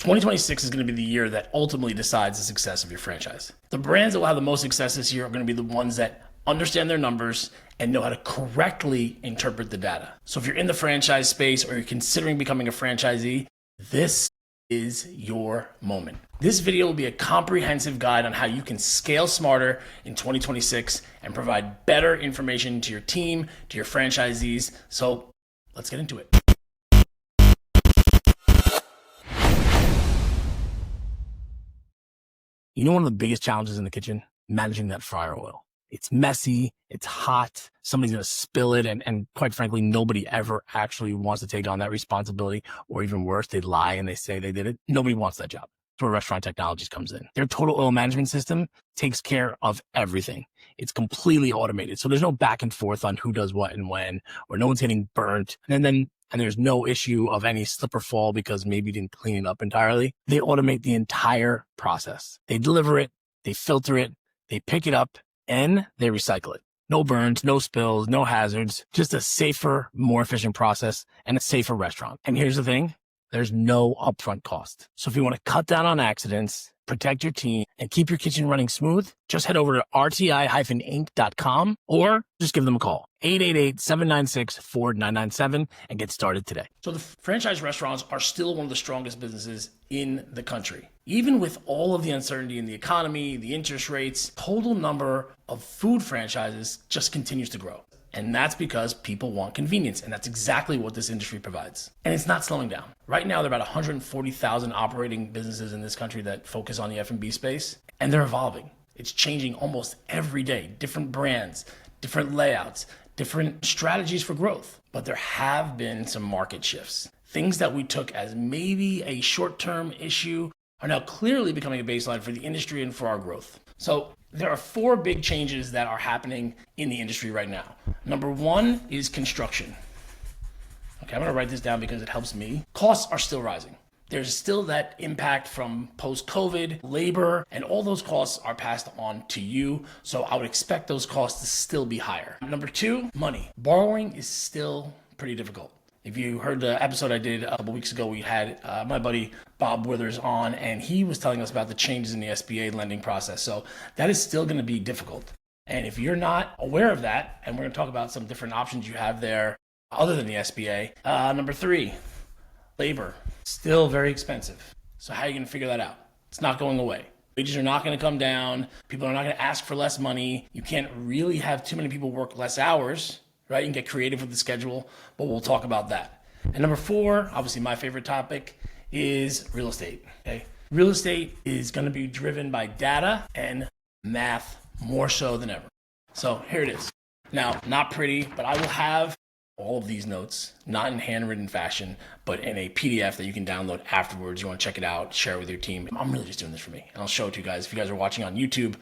2026 is going to be the year that ultimately decides the success of your franchise. The brands that will have the most success this year are going to be the ones that understand their numbers and know how to correctly interpret the data. So if you're in the franchise space or you're considering becoming a franchisee, this is your moment. This video will be a comprehensive guide on how you can scale smarter in 2026 and provide better information to your team, to your franchisees. So let's get into it. You know, one of the biggest challenges in the kitchen, managing that fryer oil. It's messy, it's hot, somebody's gonna spill it, and quite frankly, nobody ever actually wants to take on that responsibility, or even worse, they lie and they say they did it. Nobody wants that job. That's where Restaurant Technologies comes in. Their total oil management system takes care of everything. It's completely automated, so there's no back and forth on who does what and when, or no one's getting burnt, and there's no issue of any slip or fall because maybe you didn't clean it up entirely. They automate the entire process. They deliver it, they filter it, they pick it up, and they recycle it. No burns, no spills, no hazards, just a safer, more efficient process and a safer restaurant. And here's the thing, there's no upfront cost. So if you want to cut down on accidents, protect your team, and keep your kitchen running smooth, just head over to rti-inc.com or just give them a call, 888-796-4997, and get started today. So the franchise restaurants are still one of the strongest businesses in the country. Even with all of the uncertainty in the economy, the interest rates, total number of food franchises just continues to grow. And that's because people want convenience, and that's exactly what this industry provides. And it's not slowing down. Right now, there are about 140,000 operating businesses in this country that focus on the F&B space, and they're evolving. It's changing almost every day. Different brands, different layouts, different strategies for growth. But there have been some market shifts. Things that we took as maybe a short-term issue are now clearly becoming a baseline for the industry and for our growth. So there are four big changes that are happening in the industry right now. Number one is construction. Okay, I'm gonna write this down because it helps me. Costs are still rising. There's still that impact from post-COVID, labor, and all those costs are passed on to you. So I would expect those costs to still be higher. Number two, money. Borrowing is still pretty difficult. If you heard the episode I did a couple weeks ago, we had my buddy Bob Withers on, and he was telling us about the changes in the SBA lending process. So that is still going to be difficult. And if you're not aware of that, and we're going to talk about some different options you have there other than the SBA. Number three, labor. Still very expensive. So how are you going to figure that out? It's not going away. Wages are not going to come down. People are not going to ask for less money. You can't really have too many people work less hours. Right? You can get creative with the schedule, but we'll talk about that. And number four, obviously my favorite topic, is real estate. Okay? Real estate is going to be driven by data and math more so than ever. So here it is. Now, not pretty, but I will have all of these notes, not in handwritten fashion, but in a PDF that you can download afterwards. You want to check it out, share it with your team. I'm really just doing this for me, and I'll show it to you guys. If you guys are watching on YouTube,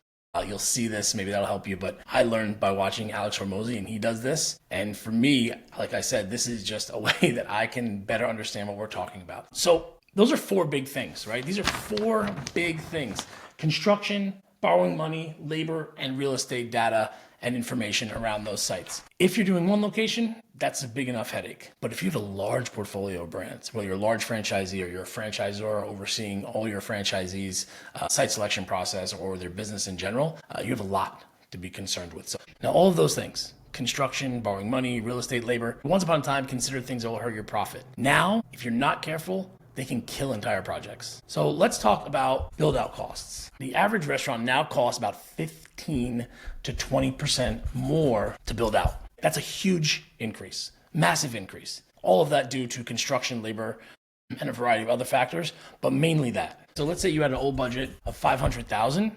you'll see this, maybe that'll help you, but I learned by watching Alex Hormozy, and he does this. And for me, like I said, this is just a way that I can better understand what we're talking about. So those are four big things, right? These are four big things: construction, borrowing money, labor, and real estate data and information around those sites. If you're doing one location, that's a big enough headache. But if you have a large portfolio of brands, whether you're a large franchisee or you're a franchisor overseeing all your franchisees' site selection process or their business in general, you have a lot to be concerned with. So now all of those things, construction, borrowing money, real estate, labor, once upon a time considered things that will hurt your profit. Now, if you're not careful, they can kill entire projects. So let's talk about build-out costs. The average restaurant now costs about 15 to 20% more to build out. That's a huge increase, massive increase. All of that due to construction, labor, and a variety of other factors, but mainly that. So let's say you had an old budget of $500,000.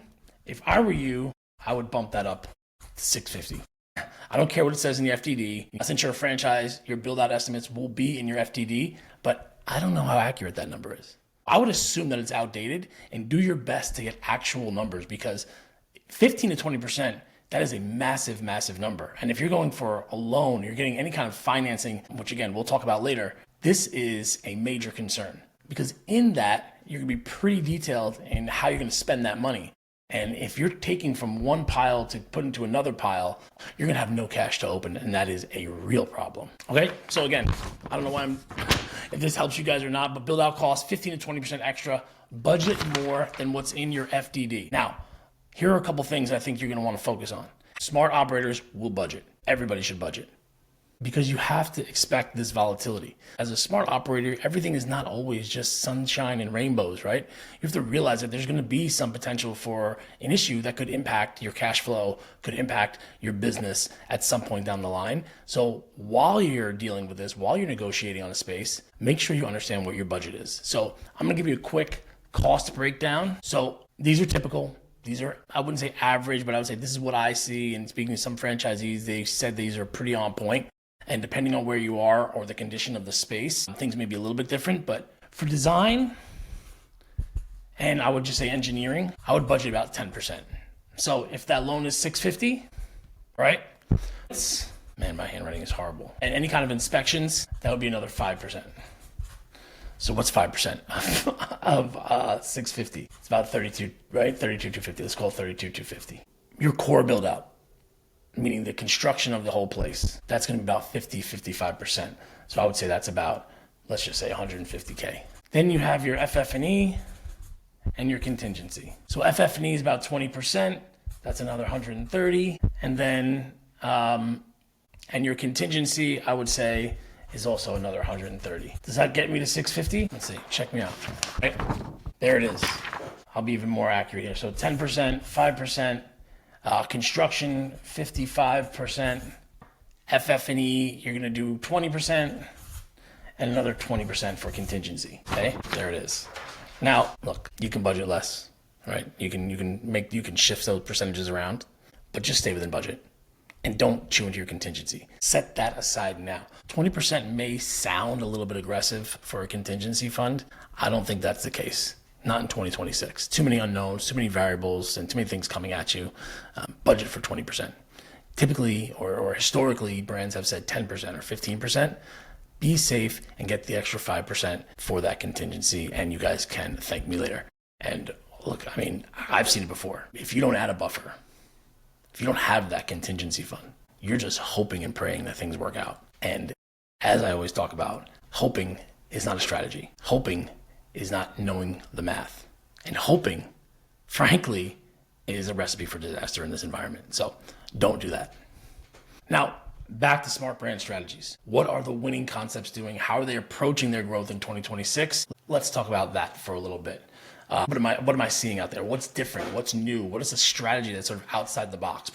If I were you, I would bump that up to $650,000. I don't care what it says in the FDD. Since you're a franchise, your build-out estimates will be in your FDD, but I don't know how accurate that number is. I would assume that it's outdated, and do your best to get actual numbers, because 15 to 20%, that is a massive, massive number. And if you're going for a loan, you're getting any kind of financing, which again, we'll talk about later, this is a major concern, because in that, you're gonna be pretty detailed in how you're gonna spend that money. And if you're taking from one pile to put into another pile, you're gonna have no cash to open, and that is a real problem. Okay, so again, I don't know if this helps you guys or not, but build out costs 15 to 20% extra, budget more than what's in your FDD. Now, here are a couple things I think you're gonna wanna focus on. Smart operators will budget. Everybody should budget, because you have to expect this volatility. As a smart operator, everything is not always just sunshine and rainbows, right? You have to realize that there's gonna be some potential for an issue that could impact your cash flow, could impact your business at some point down the line. So while you're dealing with this, while you're negotiating on a space, make sure you understand what your budget is. So I'm gonna give you a quick cost breakdown. So these are typical. These are, I wouldn't say average, but I would say this is what I see. And speaking to some franchisees, they said these are pretty on point. And depending on where you are or the condition of the space, things may be a little bit different. But for design, and I would just say engineering, I would budget about 10%. So if that loan is $650, right? Man, my handwriting is horrible. And any kind of inspections, that would be another 5%. So what's 5% of $650? It's about 32, right? 32,250. Let's call it 32,250. Your core build out, meaning the construction of the whole place, that's going to be about 55%. So I would say that's about, let's just say 150K. Then you have your FF&E and your contingency. So FF&E is about 20%. That's another 130. And then, and your contingency, I would say, is also another 130. Does that get me to 650? Let's see, check me out. Right, there it is. I'll be even more accurate here. So 10%, 5%, construction 55%, FF&E you're gonna do 20%, and another 20% for contingency. Okay, there it is. Now look, you can budget less, right? You can shift those percentages around, but just stay within budget. And don't chew into your contingency. Set that aside now. 20% may sound a little bit aggressive for a contingency fund. I don't think that's the case. Not in 2026. Too many unknowns, too many variables, and too many things coming at you. Budget for 20%. Typically, or historically, brands have said 10% or 15%. Be safe and get the extra 5% for that contingency, and you guys can thank me later. And look, I mean, I've seen it before. If you don't add a buffer, if you don't have that contingency fund, you're just hoping and praying that things work out. And as I always talk about, hoping is not a strategy. Hoping is not knowing the math. And hoping, frankly, is a recipe for disaster in this environment. So don't do that. Now, back to smart brand strategies. What are the winning concepts doing? How are they approaching their growth in 2026? Let's talk about that for a little bit. What am I seeing out there? What's different? What's new? What is a strategy that's sort of outside the box?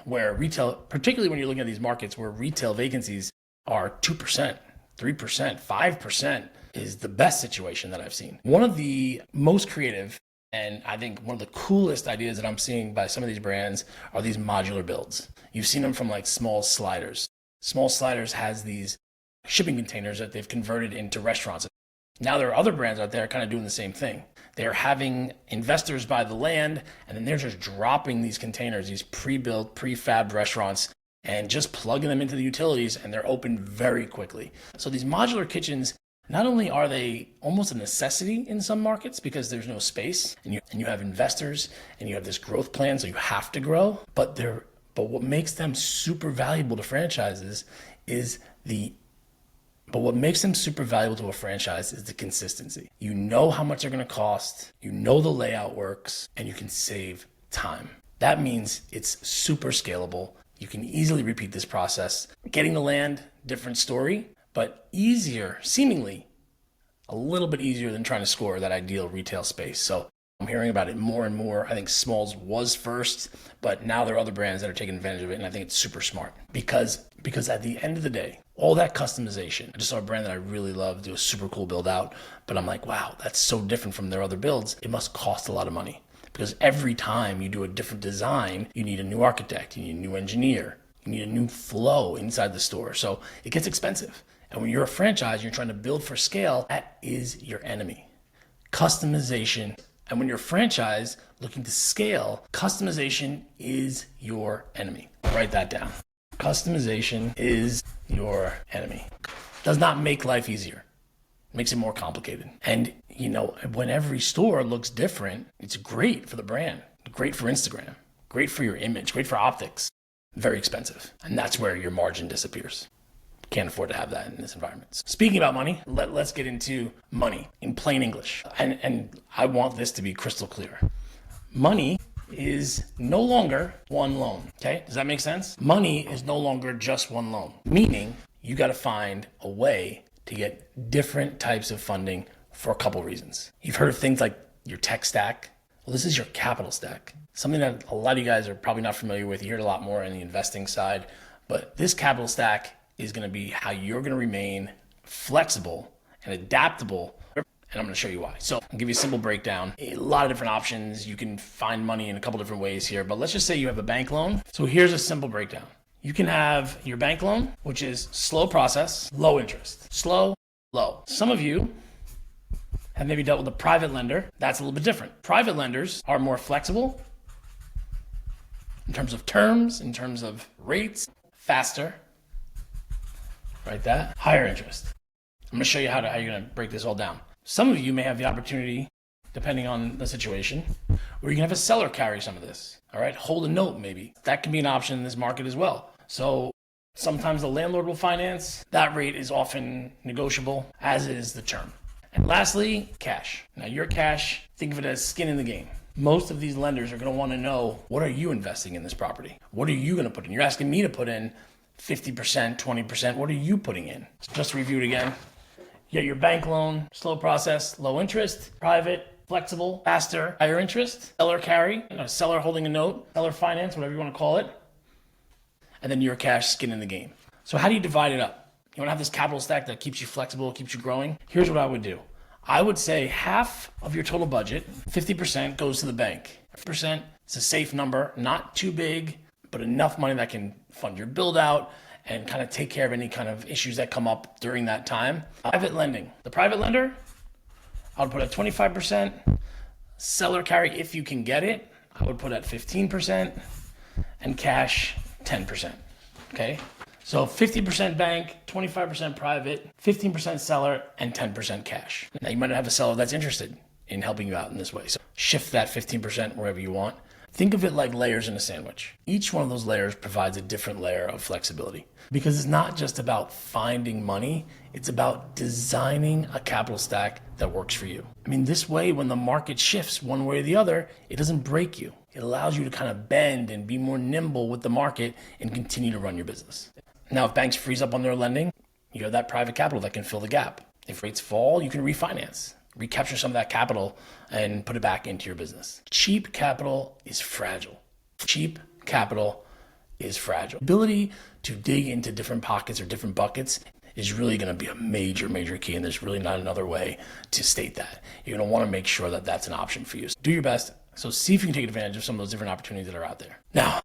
Where retail, particularly when you're looking at these markets where retail vacancies are 2%, 3%, 5% is the best situation that I've seen. One of the most creative and I think one of the coolest ideas that I'm seeing by some of these brands are these modular builds. You've seen them from like Small Sliders. Small Sliders has these shipping containers that they've converted into restaurants. Now there are other brands out there kind of doing the same thing. They're having investors buy the land, and then they're just dropping these containers, these pre-built, prefabbed restaurants, and just plugging them into the utilities, and they're open very quickly. So these modular kitchens, not only are they almost a necessity in some markets because there's no space, and you have investors, and you have this growth plan, so you have to grow, but what makes them super valuable to franchises is the consistency. You know how much they're going to cost, you know the layout works, and you can save time. That means it's super scalable. You can easily repeat this process. Getting the land, different story, but easier, seemingly a little bit easier than trying to score that ideal retail space. So I'm hearing about it more and more. I think Smalls was first, but now there are other brands that are taking advantage of it, and I think it's super smart because at the end of the day, all that customization. I just saw a brand that I really love do a super cool build out, but I'm like, wow, that's so different from their other builds. It must cost a lot of money because every time you do a different design, you need a new architect, you need a new engineer, you need a new flow inside the store. So it gets expensive. And when you're a franchise, you're trying to build for scale, that is your enemy. Customization. And when you're a franchise looking to scale, customization is your enemy. Write that down. Customization is your enemy. Does not make life easier. Makes it more complicated. And when every store looks different, it's great for the brand. Great for Instagram, great for your image, great for optics, very expensive. And that's where your margin disappears. Can't afford to have that in this environment. Speaking about money, let's get into money in plain English. And I want this to be crystal clear. Money is no longer one loan, okay? Does that make sense? Money is no longer just one loan, meaning you got to find a way to get different types of funding for a couple reasons. You've heard of things like your tech stack. Well, this is your capital stack. Something that a lot of you guys are probably not familiar with. You hear it a lot more in the investing side, but this capital stack is going to be how you're going to remain flexible and adaptable. And I'm going to show you why. So I'll give you a simple breakdown. A lot of different options. You can find money in a couple different ways here, but let's just say you have a bank loan. So here's a simple breakdown. You can have your bank loan, which is slow process, low interest. Slow, low. Some of you have maybe dealt with a private lender. That's a little bit different. Private lenders are more flexible in terms of terms, in terms of rates, faster. Right, that higher interest. I'm going to show you how you're going to break this all down. Some of you may have the opportunity, depending on the situation, where you can have a seller carry some of this. All right, hold a note maybe. That can be an option in this market as well. So sometimes the landlord will finance. That rate is often negotiable, as is the term. And lastly, cash. Now your cash, think of it as skin in the game. Most of these lenders are going to want to know, what are you investing in this property? What are you going to put in? You're asking me to put in 50%, 20%, what are you putting in? Just to review it again. You get your bank loan, slow process, low interest, private, flexible, faster, higher interest, seller carry, seller holding a note, seller finance, whatever you want to call it. And then your cash, skin in the game. So how do you divide it up? You want to have this capital stack that keeps you flexible, keeps you growing? Here's what I would do. I would say half of your total budget, 50% goes to the bank. 50% is a safe number, not too big, but enough money that can fund your build out and kind of take care of any kind of issues that come up during that time. Private lending. The private lender, I would put at 25%. Seller carry, if you can get it, I would put at 15%. And cash, 10%. Okay? So 50% bank, 25% private, 15% seller, and 10% cash. Now you might have a seller that's interested in helping you out in this way. So shift that 15% wherever you want. Think of it like layers in a sandwich. Each one of those layers provides a different layer of flexibility, because it's not just about finding money, it's about designing a capital stack that works for you. I mean, this way, when the market shifts one way or the other, it doesn't break you. It allows you to kind of bend and be more nimble with the market and continue to run your business. Now, if banks freeze up on their lending, you have that private capital that can fill the gap. If rates fall, you can refinance. Recapture some of that capital and put it back into your business. Cheap capital is fragile. Cheap capital is fragile. The ability to dig into different pockets or different buckets is really going to be a major, major key. And there's really not another way to state that. You're going to want to make sure that that's an option for you. So do your best. So see if you can take advantage of some of those different opportunities that are out there. Now,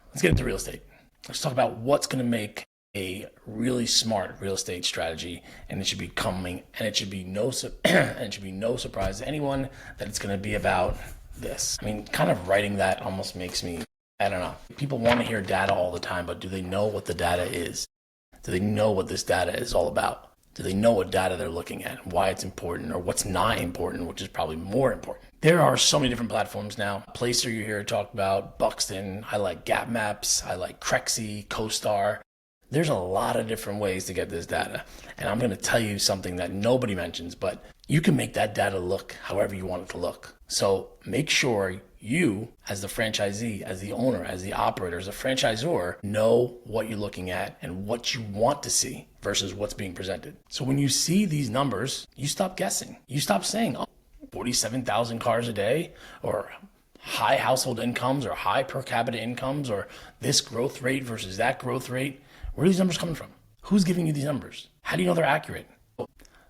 let's get into real estate. Let's talk about what's going to make a really smart real estate strategy, and it should be coming, and it should be no surprise to anyone that it's going to be about this. I mean, kind of writing that almost makes me, I don't know. People want to hear data all the time, but do they know what the data is? Do they know what this data is all about? Do they know what data they're looking at, why it's important, or what's not important, which is probably more important? There are so many different platforms now. Placer, you hear talk about, Buxton. I like Gap Maps. I like Crexy, CoStar. There's a lot of different ways to get this data. And I'm going to tell you something that nobody mentions, but you can make that data look however you want it to look. So make sure you, as the franchisee, as the owner, as the operator, as a franchisor, know what you're looking at and what you want to see versus what's being presented. So when you see these numbers, you stop guessing. You stop saying, oh, 47,000 cars a day, or high household incomes, or high per capita incomes, or this growth rate versus that growth rate. Where are these numbers coming from? Who's giving you these numbers? How do you know they're accurate?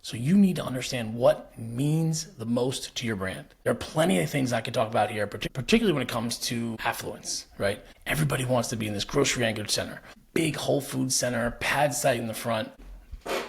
So you need to understand what means the most to your brand. There are plenty of things I could talk about here, particularly when it comes to affluence, right? Everybody wants to be in this grocery anchored center, big Whole Foods center, pad site in the front.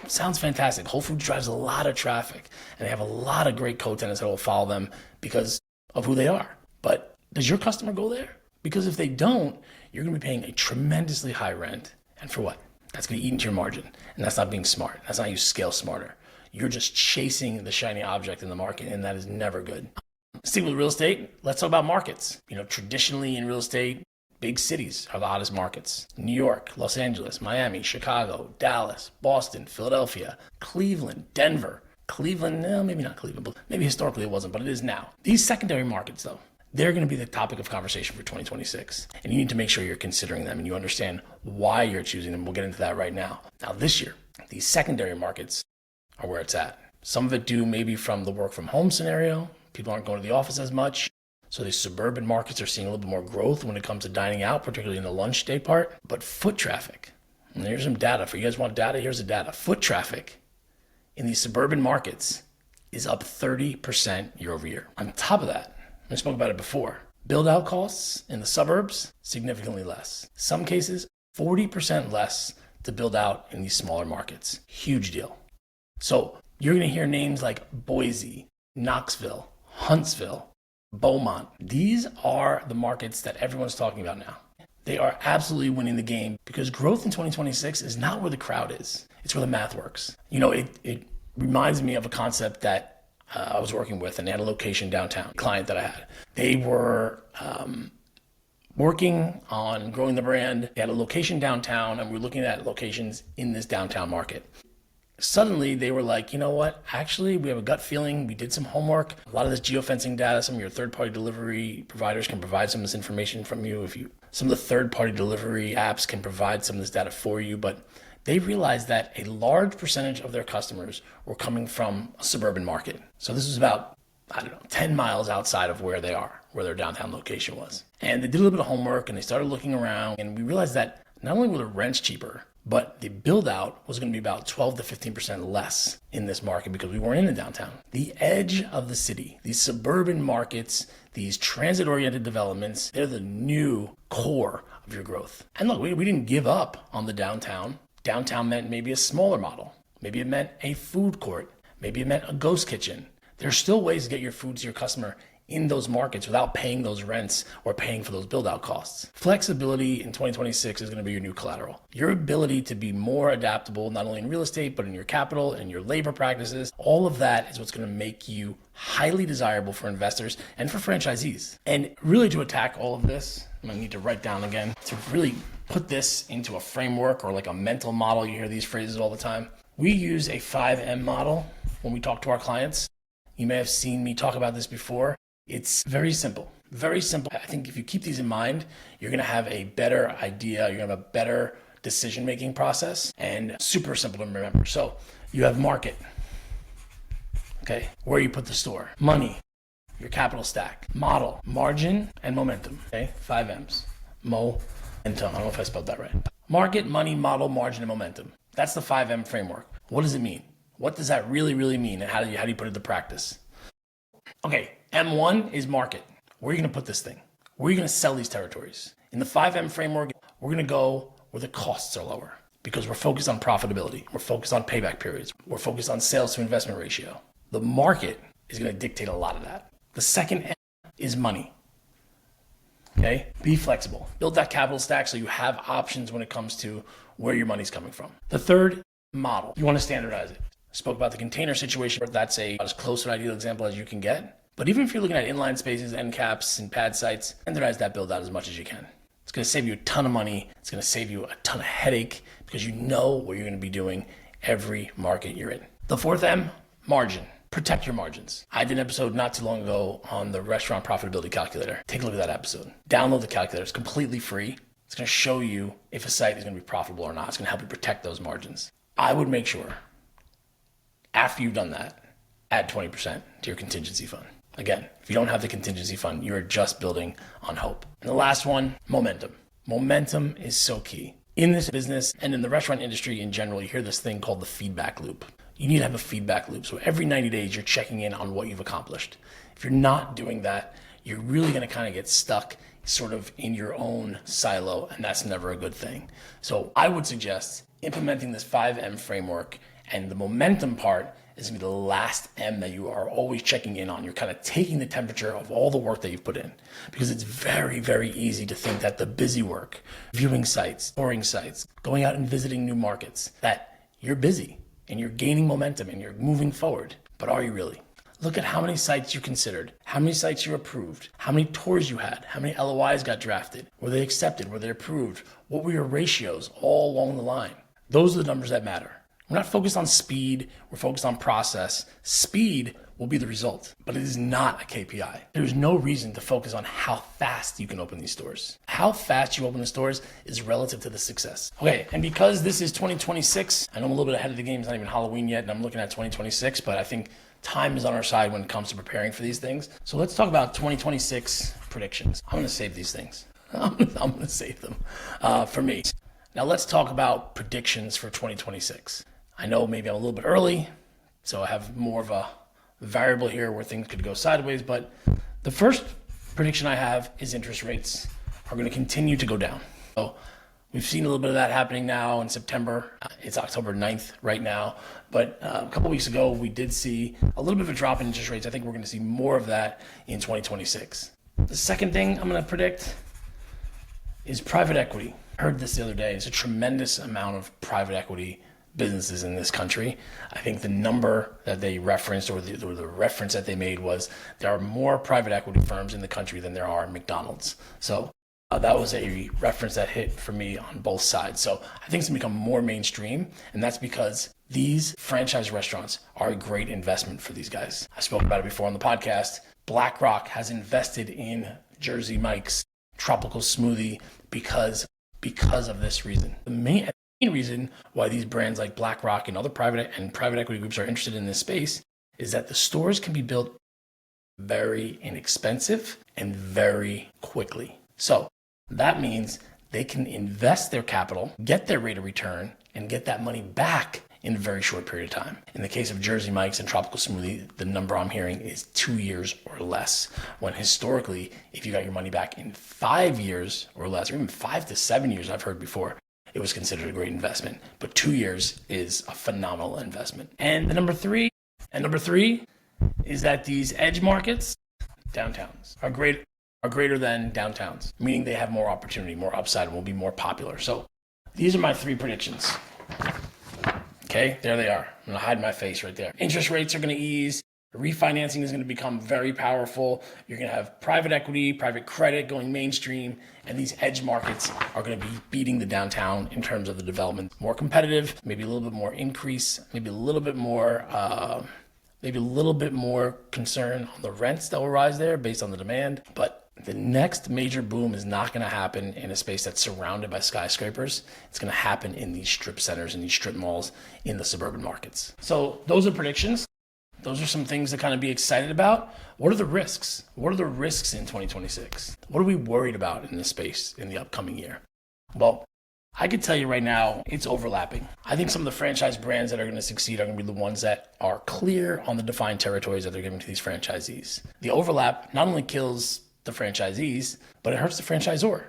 Sounds fantastic. Whole Foods drives a lot of traffic, and they have a lot of great co-tenants that will follow them because of who they are. But does your customer go there? Because if they don't, you're going to be paying a tremendously high rent. And for what? That's going to eat into your margin. And that's not being smart. That's not how you scale smarter. You're just chasing the shiny object in the market, and that is never good. Stick with real estate. Let's talk about markets. Traditionally in real estate, big cities are the hottest markets. New York, Los Angeles, Miami, Chicago, Dallas, Boston, Philadelphia, Cleveland, Denver. Cleveland, no, maybe not Cleveland, but maybe historically it wasn't, but it is now. These secondary markets, though, they're going to be the topic of conversation for 2026. And you need to make sure you're considering them and you understand why you're choosing them. We'll get into that right now. Now, this year, these secondary markets are where it's at. Some of it due maybe from the work from home scenario. People aren't going to the office as much. So these suburban markets are seeing a little bit more growth when it comes to dining out, particularly in the lunch day part. But foot traffic, and here's some data. For you guys want data? Here's the data. Foot traffic in these suburban markets is up 30% year over year. On top of that, I spoke about it before. Build out costs in the suburbs, significantly less. Some cases, 40% less to build out in these smaller markets. Huge deal. So you're going to hear names like Boise, Knoxville, Huntsville, Beaumont. These are the markets that everyone's talking about now. They are absolutely winning the game because growth in 2026 is not where the crowd is. It's where the math works. It reminds me of a concept that I was working with, and they had a location downtown, a client that I had. They were working on growing the brand. They had a location downtown, and we were looking at locations in this downtown market. Suddenly, they were like, you know what? Actually, we have a gut feeling. We did some homework. A lot of this geofencing data, some of your third-party delivery providers can provide some of this information from you. Some of the third-party delivery apps can provide some of this data for you, but they realized that a large percentage of their customers were coming from a suburban market. So this was about, 10 miles outside of where they are, where their downtown location was. And they did a little bit of homework and they started looking around, and we realized that not only were the rents cheaper, but the build out was going to be about 12 to 15% less in this market because we weren't in the downtown. The edge of the city, these suburban markets, these transit-oriented developments, they're the new core of your growth. And look, we didn't give up on the downtown. Downtown meant maybe a smaller model. Maybe it meant a food court. Maybe it meant a ghost kitchen. There's still ways to get your food to your customer in those markets without paying those rents or paying for those build-out costs. Flexibility in 2026 is going to be your new collateral. Your ability to be more adaptable, not only in real estate, but in your capital and your labor practices, all of that is what's going to make you highly desirable for investors and for franchisees. And really to attack all of this, I'm going to need to write down again, to really put this into a framework or like a mental model. You hear these phrases all the time. We use a 5M model when we talk to our clients. You may have seen me talk about this before. It's very simple, very simple. I think if you keep these in mind, you're going to have a better idea. You're going to have a better decision-making process and super simple to remember. So you have market, okay, where you put the store, money, your capital stack, model, margin, and momentum, okay, 5 M's, momentum. I don't know if I spelled that right. Market, money, model, margin, and momentum. That's the 5M framework. What does it mean? What does that really, really mean? And how do you put it into practice? Okay, M1 is market. Where are you going to put this thing? Where are you going to sell these territories? In the 5M framework, we're going to go where the costs are lower because we're focused on profitability. We're focused on payback periods. We're focused on sales to investment ratio. The market is going to dictate a lot of that. The second M is money. Okay, be flexible. Build that capital stack so you have options when it comes to where your money's coming from. The third, model. You want to standardize it. I spoke about the container situation. That's as close to an ideal example as you can get. But even if you're looking at inline spaces, end caps, and pad sites, standardize that build out as much as you can. It's going to save you a ton of money. It's going to save you a ton of headache because you know what you're going to be doing every market you're in. The fourth M, margin. Protect your margins. I did an episode not too long ago on the restaurant profitability calculator. Take a look at that episode. Download the calculator. It's completely free. It's going to show you if a site is going to be profitable or not. It's going to help you protect those margins. I would make sure after you've done that, add 20% to your contingency fund. Again, if you don't have the contingency fund, you're just building on hope. And the last one, momentum. Momentum is so key. In this business and in the restaurant industry in general, you hear this thing called the feedback loop. You need to have a feedback loop. So every 90 days, you're checking in on what you've accomplished. If you're not doing that, you're really going to kind of get stuck sort of in your own silo, and that's never a good thing. So I would suggest implementing this 5M framework, and the momentum part is going to be the last M that you are always checking in on. You're kind of taking the temperature of all the work that you've put in, because it's very, very easy to think that the busy work, viewing sites, touring sites, going out and visiting new markets, that you're busy and you're gaining momentum and you're moving forward. But are you really? Look at how many sites you considered, how many sites you approved, how many tours you had, how many LOIs got drafted, were they accepted, were they approved, what were your ratios all along the line. Those are the numbers that matter. We're not focused on speed, we're focused on process. Speed will be the result, but it is not a KPI. There's no reason to focus on how fast you can open these stores. How fast you open the stores is relative to the success. Okay, and because this is 2026, I know I'm a little bit ahead of the game, it's not even Halloween yet, and I'm looking at 2026, but I think time is on our side when it comes to preparing for these things. So let's talk about 2026 predictions. I'm gonna save these things. I'm gonna save them for me. Now let's talk about predictions for 2026. I know maybe I'm a little bit early, so I have more of a variable here where things could go sideways, but the first prediction I have is interest rates are going to continue to go down. So we've seen a little bit of that happening now in September. It's October 9th right now, but a couple weeks ago we did see a little bit of a drop in interest rates. I think we're going to see more of that in 2026. The second thing I'm going to predict is private equity. I heard this the other day. It's a tremendous amount of private equity businesses in this country. I think the number that they referenced or the reference that they made was there are more private equity firms in the country than there are McDonald's. So that was a reference that hit for me on both sides. So I think it's gonna become more mainstream, and that's because these franchise restaurants are a great investment for these guys. I spoke about it before on the podcast. BlackRock has invested in Jersey Mike's Tropical Smoothie because of this reason. The main reason why these brands like BlackRock and other private equity groups are interested in this space is that the stores can be built very inexpensive and very quickly. So that means they can invest their capital, get their rate of return, and get that money back in a very short period of time. In the case of Jersey Mike's and Tropical Smoothie, the number I'm hearing is 2 years or less, when historically, if you got your money back in 5 years or less, or even 5 to 7 years, I've heard before, it was considered a great investment. But 2 years is a phenomenal investment. And the number three is that these edge markets, downtowns, are greater than downtowns, meaning they have more opportunity, more upside, and will be more popular. So these are my 3 predictions. Okay, there they are. I'm gonna hide my face right there. Interest rates are gonna ease. Refinancing is going to become very powerful. You're going to have private equity, private credit going mainstream, and these edge markets are going to be beating the downtown in terms of the development. More competitive, maybe a little bit more increase, maybe a little bit more concern on the rents that will rise there based on the demand. But the next major boom is not going to happen in a space that's surrounded by skyscrapers. It's going to happen in these strip centers and these strip malls in the suburban markets. So those are predictions. Those are some things to kind of be excited about. What are the risks? What are the risks in 2026? What are we worried about in this space in the upcoming year? Well, I could tell you right now, it's overlapping. I think some of the franchise brands that are going to succeed are going to be the ones that are clear on the defined territories that they're giving to these franchisees. The overlap not only kills the franchisees, but it hurts the franchisor.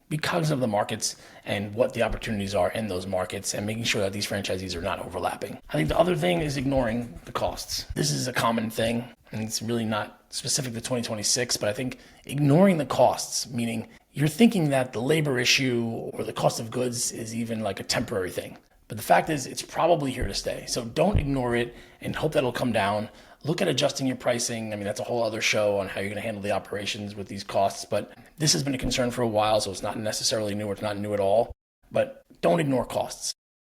Be cognizant of the markets and what the opportunities are in those markets and making sure that these franchisees are not overlapping. I think the other thing is ignoring the costs. This is a common thing, and it's really not specific to 2026, but I think ignoring the costs, meaning you're thinking that the labor issue or the cost of goods is even like a temporary thing. But the fact is, it's probably here to stay. So don't ignore it and hope that it'll come down. Look at adjusting your pricing. I mean, that's a whole other show on how you're going to handle the operations with these costs. But this has been a concern for a while, so it's not necessarily new. It's not new at all. But don't ignore costs.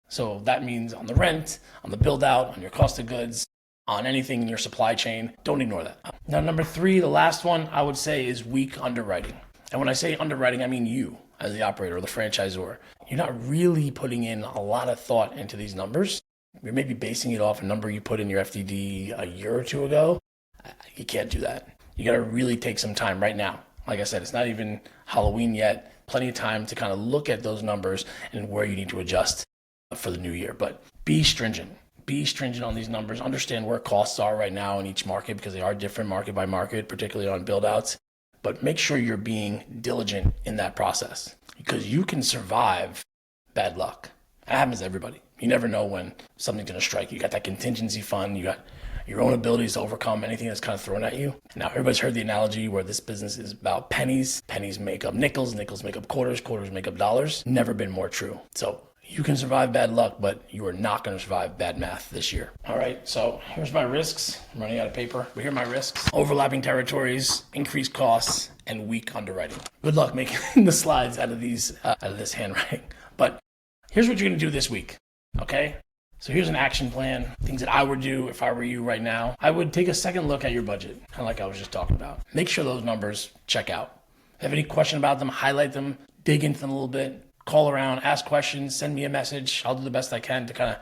So that means on the rent, on the build out, on your cost of goods, on anything in your supply chain, don't ignore that. Now, number 3, the last one I would say is weak underwriting. And when I say underwriting, I mean you as the operator or the franchisor. You're not really putting in a lot of thought into these numbers. You're maybe basing it off a number you put in your FDD a year or two ago. You can't do that. You got to really take some time right now. Like I said, it's not even Halloween yet. Plenty of time to kind of look at those numbers and where you need to adjust for the new year. But be stringent. Be stringent on these numbers. Understand where costs are right now in each market because they are different market by market, particularly on build outs. But make sure you're being diligent in that process because you can survive bad luck. That happens to everybody. You never know when something's going to strike. You got that contingency fund. You got your own abilities to overcome anything that's kind of thrown at you. Now, everybody's heard the analogy where this business is about pennies. Pennies make up nickels. Nickels make up quarters. Quarters make up dollars. Never been more true. So You can survive bad luck, but you are not going to survive bad math this year. All right, so here's my risks. I'm running out of paper, but here are my risks. Overlapping territories, increased costs, and weak underwriting. Good luck making the slides out of this handwriting. But here's what you're going to do this week, okay? So here's an action plan, things that I would do if I were you right now. I would take a second look at your budget, kind of like I was just talking about. Make sure those numbers check out. If you have any question about them, highlight them, dig into them a little bit, call around, ask questions, send me a message. I'll do the best I can to kind of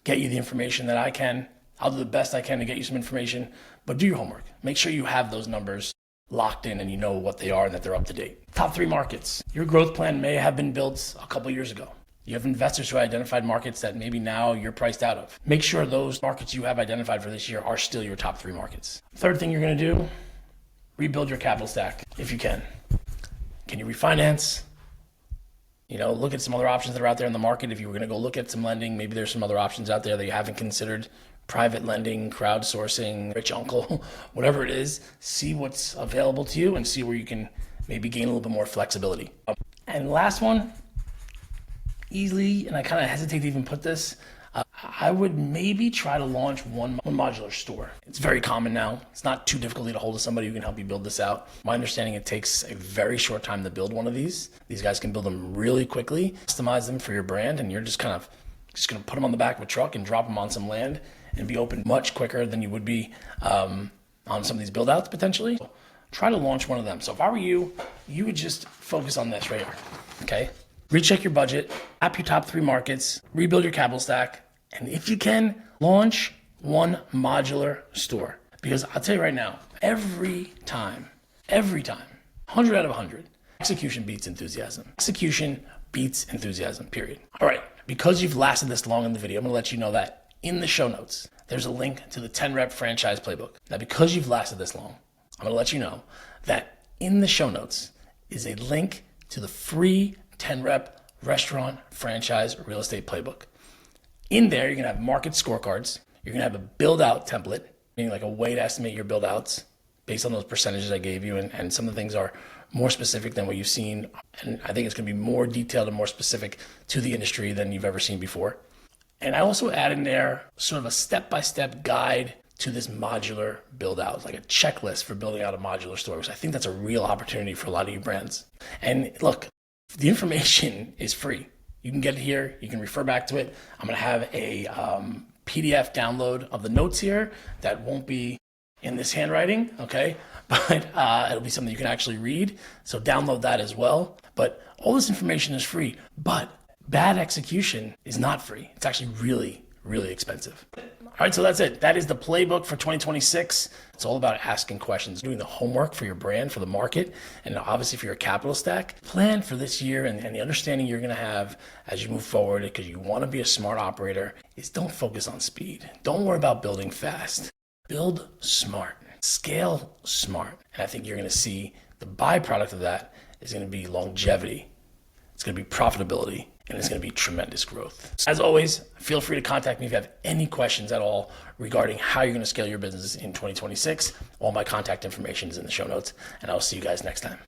get you the information that I can. I'll do the best I can to get you some information, but do your homework. Make sure you have those numbers locked in and you know what they are and that they're up to date. Top 3 markets. Your growth plan may have been built a couple years ago. You have investors who identified markets that maybe now you're priced out of. Make sure those markets you have identified for this year are still your top 3 markets. Third thing you're going to do, rebuild your capital stack if you can. Can you refinance? Look at some other options that are out there in the market. If you were going to go look at some lending, maybe there's some other options out there that you haven't considered. Private lending, crowdsourcing, rich uncle, whatever it is. See what's available to you and see where you can maybe gain a little bit more flexibility. And last one, easily, and I kind of hesitate to even put this, I would maybe try to launch one modular store. It's very common now. It's not too difficult to get a hold of somebody who can help you build this out. My understanding, it takes a very short time to build one of these. These guys can build them really quickly, customize them for your brand, and you're just going to put them on the back of a truck and drop them on some land and be open much quicker than you would be on some of these build outs potentially. So try to launch one of them. So if I were you, you would just focus on this right here, okay? Recheck your budget, map your top 3 markets, rebuild your capital stack, and if you can, launch one modular store. Because I'll tell you right now, every time, 100 out of 100, execution beats enthusiasm. Execution beats enthusiasm, period. All right, because you've lasted this long in the video, I'm gonna let you know that in the show notes, there's a link to the 10-rep franchise playbook. Now, because you've lasted this long, I'm gonna let you know that in the show notes is a link to the free 10-rep restaurant franchise real estate playbook. In there, you're going to have market scorecards. You're going to have a build-out template, meaning like a way to estimate your build-outs based on those percentages I gave you. And some of the things are more specific than what you've seen. And I think it's going to be more detailed and more specific to the industry than you've ever seen before. And I also add in there sort of a step-by-step guide to this modular build-out, like a checklist for building out a modular store, because I think that's a real opportunity for a lot of you brands. And look, the information is free. You can get it here. You can refer back to it. I'm going to have a PDF download of the notes here that won't be in this handwriting, okay? But it'll be something you can actually read. So download that as well. But all this information is free. But bad execution is not free. It's actually really, really expensive. All right, so that's it. That is the playbook for 2026. It's all about asking questions, doing the homework for your brand, for the market, and obviously for your capital stack. Plan for this year and the understanding you're going to have as you move forward, because you want to be a smart operator, is don't focus on speed. Don't worry about building fast. Build smart. Scale smart. And I think you're going to see the byproduct of that is going to be longevity. It's going to be profitability. And it's going to be tremendous growth. As always, feel free to contact me if you have any questions at all regarding how you're going to scale your business in 2026. All my contact information is in the show notes, and I'll see you guys next time.